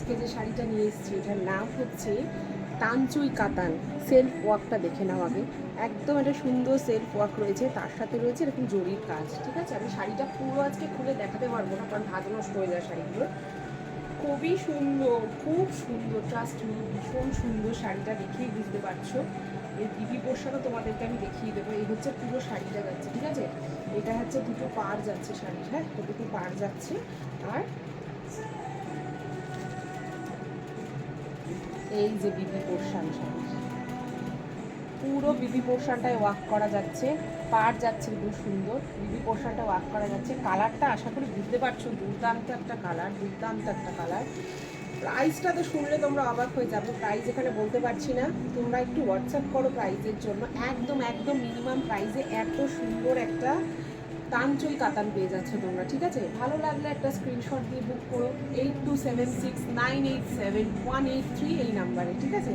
আজকে যে শাড়িটা নিয়ে এসেছি এটার নাম হচ্ছে তানচুই কাতান। সেলফ ওয়ার্কটা দেখে নাও আগে, একদম একটা সুন্দর সেলফ ওয়ার্ক রয়েছে, তার সাথে রয়েছে এরকম জরির কাজ। ঠিক আছে, আমি শাড়িটা পুরো আজকে খুলে দেখাতে পারবো না, কারণ ভাজ নষ্ট হয়ে যায় শাড়িগুলো। খুবই সুন্দর, খুব সুন্দর, ট্রাস্ট মি, ভীষণ সুন্দর। শাড়িটা দেখেই বুঝতে পারছো। এর বিবি পোর্শনও তোমাদেরকে আমি দেখিয়ে দেবো। এই হচ্ছে পুরো শাড়িটা যাচ্ছে, ঠিক আছে। এটা হচ্ছে দুটো পাড় যাচ্ছে শাড়ির, হ্যাঁ, দুটো পাড় যাচ্ছে। আর এই যে বিবি পোর্শন, শাড়ির পুরো বিবি পোর্শনটায় ওয়ার্ক করা যাচ্ছে, পাড় যাচ্ছে খুব সুন্দর, বিবি পোর্শনটা ওয়ার্ক করা যাচ্ছে। কালারটা আশা করি বুঝতে পারছো, দুর্দান্ত একটা কালার, দুর্দান্ত একটা কালার। প্রাইসটা তো শুনলে তোমরা অবাক হয়ে যাবে, প্রাইস এখানে বলতে পারছি না, তোমরা একটু হোয়াটসঅ্যাপ করো প্রাইসের জন্য। একদম একদম মিনিমাম প্রাইসে এত সুন্দর একটা তানচুই কাতান পেয়ে যাচ্ছ তোমরা, ঠিক আছে। ভালো লাগলে একটা স্ক্রিনশট দিয়ে বুক করো 8276987183 এই নাম্বারে, ঠিক আছে।